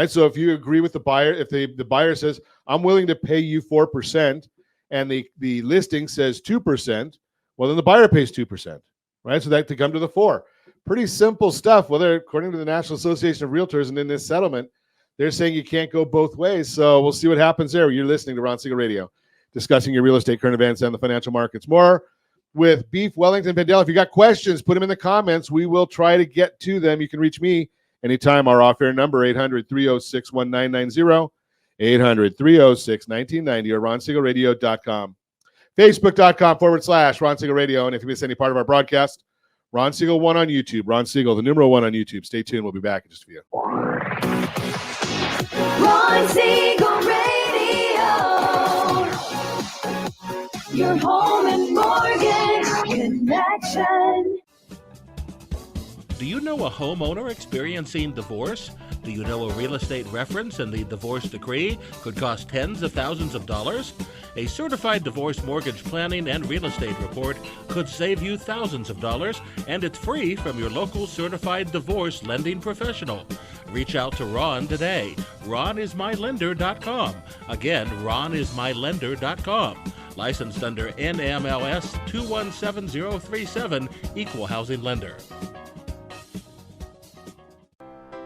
S2: So if you agree with the buyer, if the buyer says, "I'm willing to pay you 4%," and the listing says 2%, well, then the buyer pays 2%. Right. So that to come to the 4. Pretty simple stuff. Whether according to the National Association of Realtors and in this settlement, they're saying you can't go both ways. So we'll see what happens there. You're listening to Ron Siegel Radio, discussing your real estate, current events, and the financial markets. More with Beef Wellington Pendell. If you got questions, put them in the comments. We will try to get to them. You can reach me anytime. Our off-air number, 800-306-1990, 800-306-1990, or ronsiegelradio.com. Facebook.com/Ron Siegel Radio. And if you miss any part of our broadcast, Ron Siegel 1 on YouTube. Ron Siegel, the numeral 1 on YouTube. Stay tuned. We'll be back in just a few.
S6: Ron Siegel Radio. Your home and mortgage connection.
S9: Do you know a homeowner experiencing divorce? Do you know a real estate reference and the divorce decree could cost tens of thousands of dollars? A certified divorce mortgage planning and real estate report could save you thousands of dollars, and it's free from your local certified divorce lending professional. Reach out to Ron today. RonIsMyLender.com. Again, RonIsMyLender.com. Licensed under NMLS 217037, Equal Housing Lender.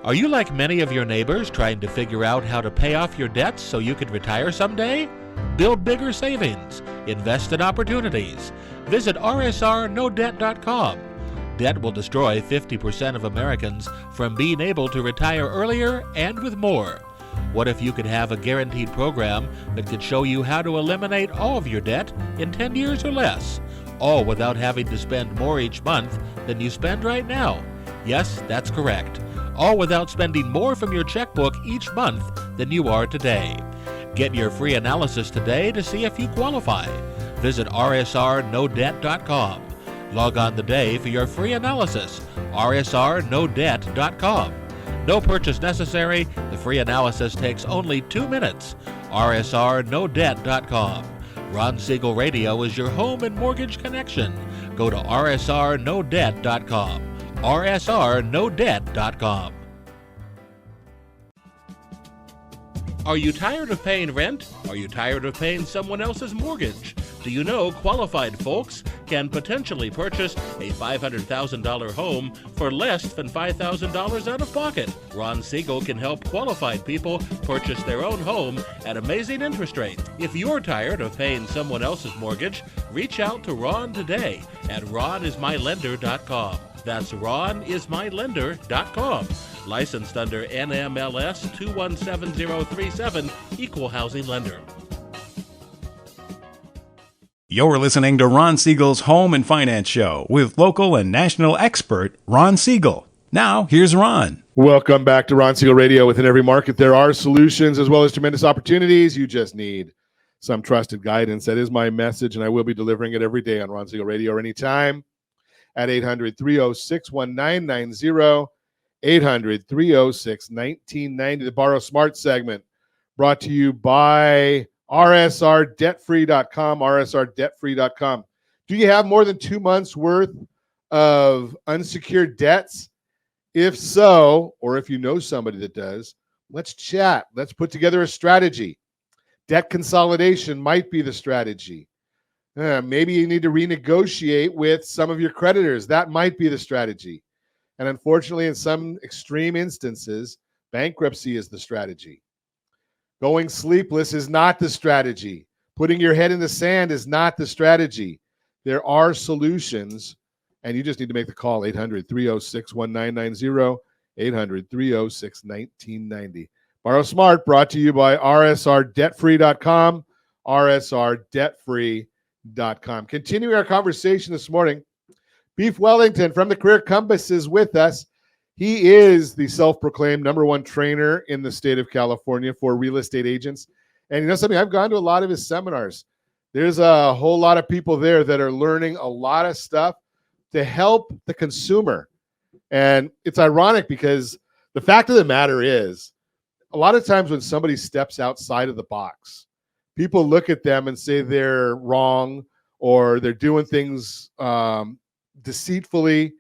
S9: Are you like many of your neighbors trying to figure out how to pay off your debts so you can retire someday? Build bigger savings. Invest in opportunities. Visit rsrnodebt.com. Debt will destroy 50% of Americans from being able to retire earlier and with more. What if you could have a guaranteed program that could show you how to eliminate all of your debt in 10 years or less, all without having to spend more each month than you spend right now? Yes, that's correct. All without spending more from your checkbook each month than you are today. Get your free analysis today to see if you qualify. Visit rsrnodebt.com. Log on today for your free analysis, rsrnodebt.com. No purchase necessary. The free analysis takes only 2 minutes. rsrnodebt.com. Ron Siegel Radio is your home and mortgage connection. Go to rsrnodebt.com. rsrnodebt.com. Are you tired of paying rent? Are you tired of paying someone else's mortgage? Do you know qualified folks can potentially purchase a $500,000 home for less than $5,000 out of pocket? Ron Siegel can help qualified people purchase their own home at amazing interest rates. If you're tired of paying someone else's mortgage, reach out to Ron today at ronismylender.com. That's ronismylender.com. Licensed under NMLS 217037, Equal Housing Lender.
S11: You're listening to Ron Siegel's Home and Finance Show with local and national expert Ron Siegel. Now, here's Ron.
S2: Welcome back to Ron Siegel Radio. Within every market, there are solutions as well as tremendous opportunities. You just need some trusted guidance. That is my message, and I will be delivering it every day on Ron Siegel Radio or anytime at 800-306-1990, 800-306-1990. The Borrow Smart segment brought to you by rsrdebtfree.com, rsrdebtfree.com. Do you have more than 2 months worth of unsecured debts? If so, or if you know somebody that does, let's chat. Let's put together a strategy. Debt consolidation might be the strategy. Maybe you need to renegotiate with some of your creditors. That might be the strategy. And unfortunately, in some extreme instances, bankruptcy is the strategy. Going sleepless is not the strategy. Putting your head in the sand is not the strategy. There are solutions, and you just need to make the call, 800-306-1990, 800-306-1990. Borrow Smart, brought to you by rsrdebtfree.com, rsrdebtfree.com. Continuing our conversation this morning, Beef Wellington from the Career Compass is with us. He is the self-proclaimed #1 trainer in the state of California for real estate agents. And you know something? I've gone to a lot of his seminars. There's a whole lot of people there that are learning a lot of stuff to help the consumer. And it's ironic because the fact of the matter is, a lot of times when somebody steps outside of the box, people look at them and say they're wrong or they're doing things deceitfully,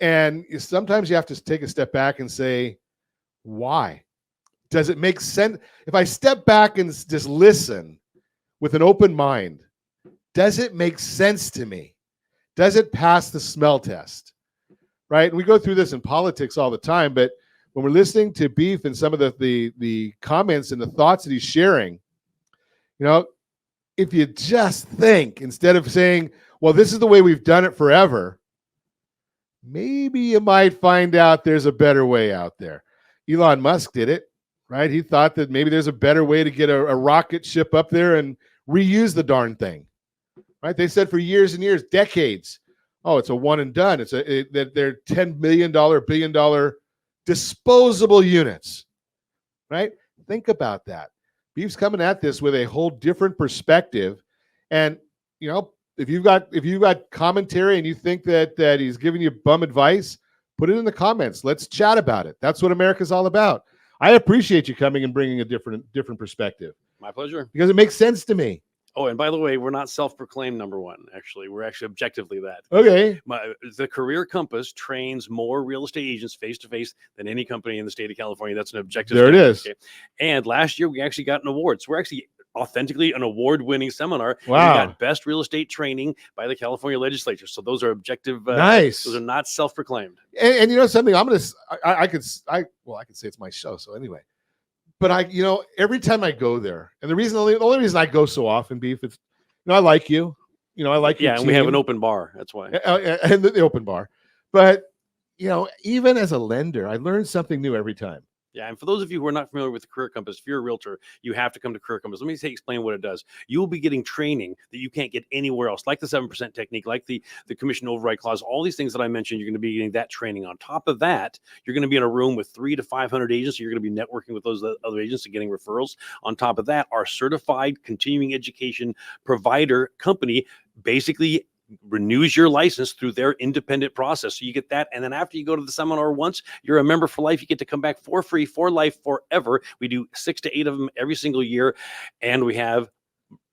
S2: and sometimes you have to take a step back and say, why? Does it make sense? If I step back and just listen with an open mind, does it make sense to me? Does it pass the smell test? Right? And we go through this in politics all the time, but when we're listening to Beef and some of the comments and the thoughts that he's sharing, if you just think, instead of saying, well, this is the way we've done it forever, maybe you might find out there's a better way out there. Elon Musk did it, right? He thought that maybe there's a better way to get a rocket ship up there and reuse the darn thing, right? They said for years and years, decades, oh, it's a one and done. They're $10 million, $1 billion disposable units, right? Think about that. Beef's coming at this with a whole different perspective. And, if you've got commentary and you think that he's giving you bum advice, put it in the comments. Let's chat about it. That's what America's all about. I appreciate you coming and bringing a different perspective.
S3: My pleasure.
S2: Because it makes sense to me.
S3: Oh, and by the way, we're not self-proclaimed #1. Actually, we're actually objectively that.
S2: Okay.
S3: The Career Compass trains more real estate agents face-to-face than any company in the state of California. That's an objective.
S2: There it is.
S3: Okay? And last year, we actually got an award. So we're actually authentically an award-winning seminar.
S2: Wow.
S3: We got best real estate training by the California legislature. So those are objective.
S2: Nice.
S3: Those are not self-proclaimed.
S2: And you know something? I could say it's my show. So anyway. But every time I go there, and the only reason I go so often, Beef, it's, I like you. I like you.
S3: Yeah, and we have an open bar. That's why.
S2: And the open bar. But, even as a lender, I learn something new every time.
S3: Yeah, and for those of you who are not familiar with the Career Compass, if you're a realtor, you have to come to Career Compass. Let me explain what it does. You will be getting training that you can't get anywhere else, like the 7% technique, like the commission override clause, all these things that I mentioned. You're going to be getting that training. On top of that, you're going to be in a room with 300 to 500 agents. So you're going to be networking with those other agents and getting referrals. On top of that, our certified continuing education provider company basically renews your license through their independent process. So you get that. And then after you go to the seminar once, you're a member for life. You get to come back for free, for life, forever. We do 6 to 8 of them every single year. And we have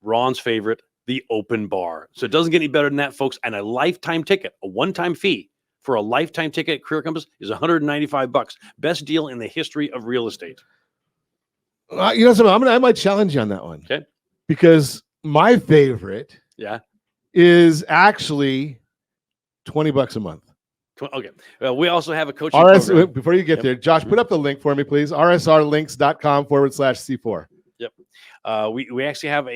S3: Ron's favorite, the open bar. So it doesn't get any better than that, folks. And a lifetime ticket, a one-time fee for a lifetime ticket at Career Compass is $195. Best deal in the history of real estate.
S2: Something, I might challenge you on that one.
S3: Okay.
S2: Because my favorite is actually $20 a month.
S3: Okay. We also have a coaching program.
S2: Before you get there, Josh, put up the link for me, please. rsrlinks.com/C4.
S3: Yep. We actually have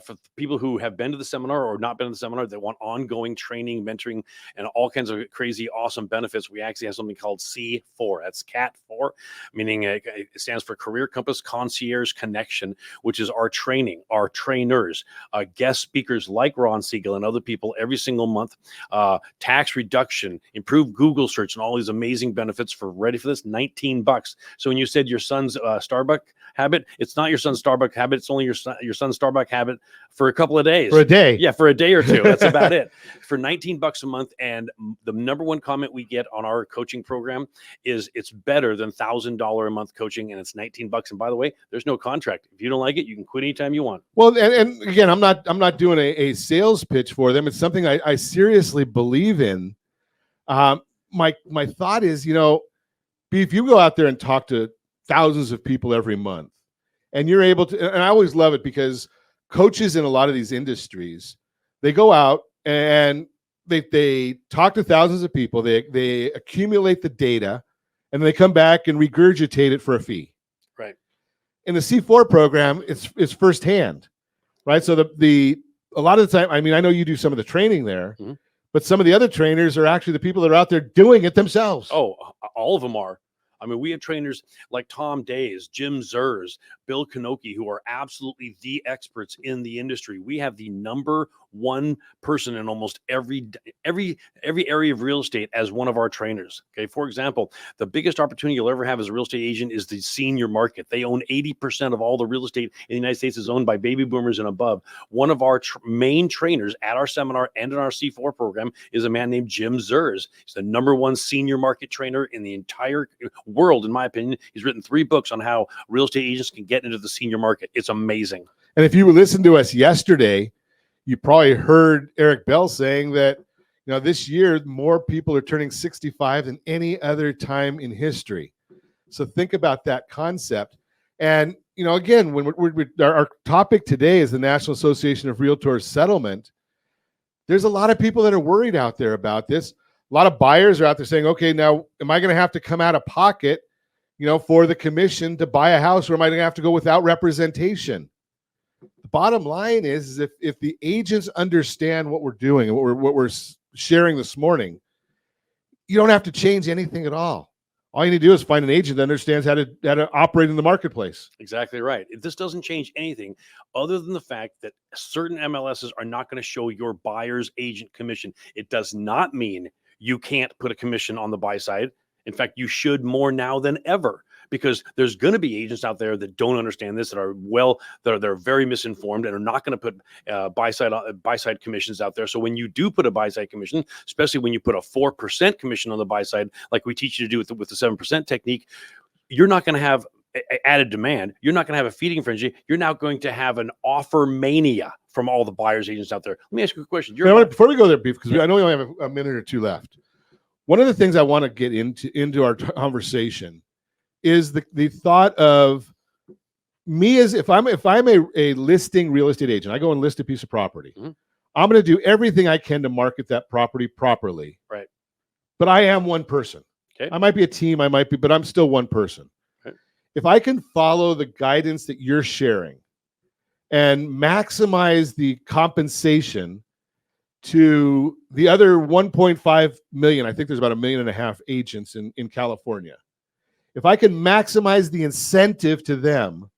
S3: for people who have been to the seminar or not been to the seminar that want ongoing training, mentoring, and all kinds of crazy, awesome benefits. We actually have something called C4. That's CAT 4, meaning it stands for Career Compass Concierge Connection, which is our training, our trainers, guest speakers like Ron Siegel and other people every single month, tax reduction, improved Google search, and all these amazing benefits for, ready for this, $19. So when you said your son's Starbucks habit. It's not your son's Starbucks habit. It's only your son's Starbucks habit for a couple of days.
S2: For a day.
S3: Yeah, for a day or two. That's about it. For $19 a month. And the number one comment we get on our coaching program is it's better than $1,000 a month coaching, and it's $19. And by the way, there's no contract. If you don't like it, you can quit anytime you want.
S2: Well, and again, I'm not doing a sales pitch for them. It's something I seriously believe in. My thought is, if you go out there and talk to thousands of people every month, and you're able to, and I always love it because coaches in a lot of these industries, they go out and they talk to thousands of people, they accumulate the data, and they come back and regurgitate it for a fee.
S3: Right.
S2: In the C4 program, it's firsthand, right? So a lot of the time, I mean, I know you do some of the training there,
S3: mm-hmm.
S2: but some of the other trainers are actually the people that are out there doing it themselves.
S3: Oh, all of them are. I mean, we have trainers like Tom Days, Jim Zers, Bill Kanoki, who are absolutely the experts in the industry. We have the number one person in almost every area of real estate as one of our trainers. Okay, for example, the biggest opportunity you'll ever have as a real estate agent is the senior market. They own 80% of all the real estate in the United States is owned by baby boomers and above. One of our main trainers at our seminar and in our C4 program is a man named Jim Zers. He's the number one senior market trainer in the entire world, in my opinion. He's written 3 books on how real estate agents can get into the senior market. It's amazing.
S2: And if you listened to us yesterday, you probably heard Eric Bell saying that, this year more people are turning 65 than any other time in history. So think about that concept. And, again, when our topic today is the National Association of Realtors settlement, there's a lot of people that are worried out there about this. A lot of buyers are out there saying, okay, now am I going to have to come out of pocket, for the commission to buy a house, or am I going to have to go without representation? The bottom line is if the agents understand what we're doing and what we're sharing this morning, you don't have to change anything at all. All you need to do is find an agent that understands how to operate in the marketplace.
S3: Exactly right. This doesn't change anything other than the fact that certain MLSs are not going to show your buyer's agent commission. It does not mean you can't put a commission on the buy side. In fact, you should more now than ever, because there's going to be agents out there that don't understand this, that they're very misinformed and are not going to put buy side commissions out there. So when you do put a buy side commission, especially when you put a 4% commission on the buy side, like we teach you to do with the 7% technique, you're not going to have added demand. You're not going to have a feeding frenzy. You're now going to have an offer mania from all the buyers agents out there. Let me ask you a question.
S2: Before we go there, Beef, because I know we only have a minute or two left. One of the things I want to get into our conversation is the thought of me as if I'm a listing real estate agent, I go and list a piece of property.
S3: Mm-hmm.
S2: I'm going to do everything I can to market that property properly.
S3: Right.
S2: But I am one person.
S3: Okay.
S2: I might be a team, but I'm still one person.
S3: Okay.
S2: If I can follow the guidance that you're sharing and maximize the compensation to the other 1.5 million, I think there's about 1.5 million agents in California. If I can maximize the incentive to them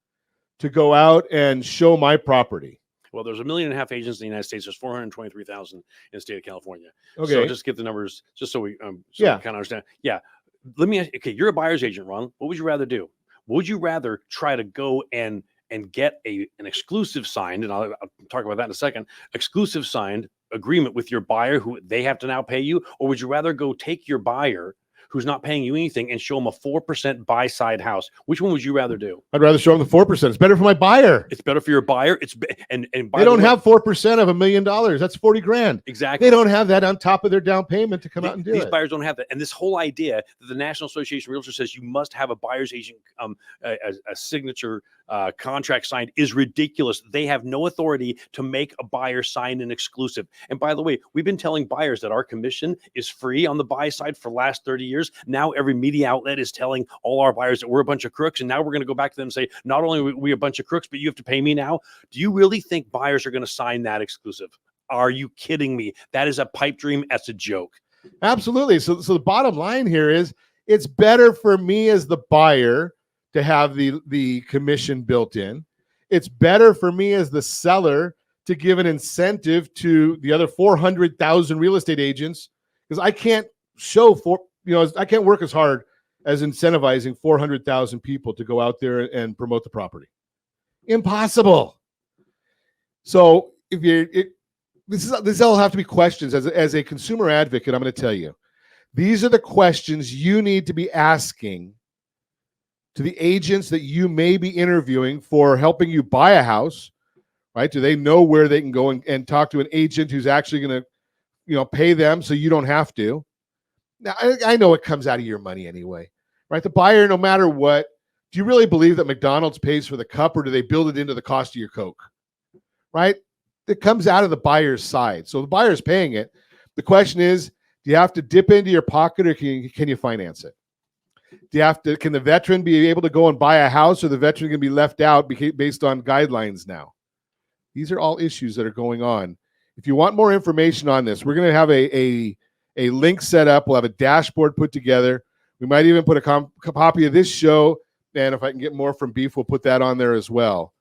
S2: to go out and show my property.
S3: Well, there's 1.5 million agents in the United States. There's 423,000 in the state of California.
S2: Okay.
S3: So just get the numbers, just so we we kind of understand. Yeah. Let me ask, okay, you're a buyer's agent, Ron. What would you rather do? Would you rather try to go and get an exclusive signed, and I'll talk about that in a second, exclusive signed agreement with your buyer who they have to now pay you? Or would you rather go take your buyer who's not paying you anything and show them a 4% buy side house? Which one would you rather do?
S2: I'd rather show them the 4%. It's better for my buyer.
S3: It's better for your buyer. And
S2: they don't have 4% of $1 million. That's 40 grand.
S3: Exactly.
S2: They don't have that on top of their down payment to come out and do it.
S3: These buyers don't have that. And this whole idea that the National Association of Realtors says you must have a buyer's agent, a signature contract signed, is ridiculous. They have no authority to make a buyer sign an exclusive. And by the way, we've been telling buyers that our commission is free on the buy side for the last 30 years. Now every media outlet is telling all our buyers that we're a bunch of crooks. And now we're going to go back to them and say, not only are we a bunch of crooks, but you have to pay me now. Do you really think buyers are going to sign that exclusive? Are you kidding me? That is a pipe dream. That's a joke.
S2: Absolutely. So the bottom line here is it's better for me as the buyer to have the commission built in. It's better for me as the seller to give an incentive to the other 400,000 real estate agents, because I can't show I can't work as hard as incentivizing 400,000 people to go out there and promote the property. Impossible. So if this all have to be questions. As a consumer advocate, I'm going to tell you, these are the questions you need to be asking to the agents that you may be interviewing for helping you buy a house, right? Do they know where they can go and talk to an agent who's actually going to, pay them so you don't have to? Now, I know it comes out of your money anyway, right? The buyer, no matter what, do you really believe that McDonald's pays for the cup, or do they build it into the cost of your Coke, right? It comes out of the buyer's side. So the buyer's paying it. The question is, do you have to dip into your pocket, or can you finance it? Can the veteran be able to go and buy a house, or the veteran can be left out based on guidelines now? These are all issues that are going on. If you want more information on this, we're going to have a link set up. We'll have a dashboard put together. We might even put a copy of this show, and if I can get more from Beef, we'll put that on there as well.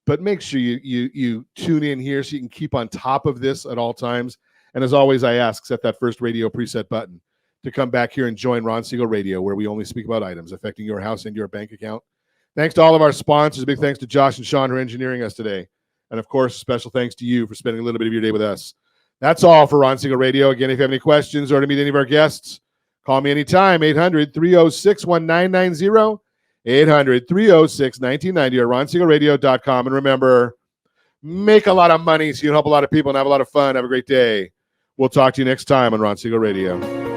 S2: But make sure you tune in here so you can keep on top of this at all times. And as always, I ask, set that first radio preset button to come back here and join Ron Siegel Radio, where we only speak about items affecting your house and your bank account. Thanks to all of our sponsors. Big thanks to Josh and Sean for engineering us today. And, of course, special thanks to you for spending a little bit of your day with us. That's all for Ron Siegel Radio. Again, if you have any questions or to meet any of our guests, call me anytime, 800-306-1990, 800-306-1990, or ronsiegelradio.com. And remember, make a lot of money so you can help a lot of people and have a lot of fun. Have a great day. We'll talk to you next time on Ron Siegel Radio.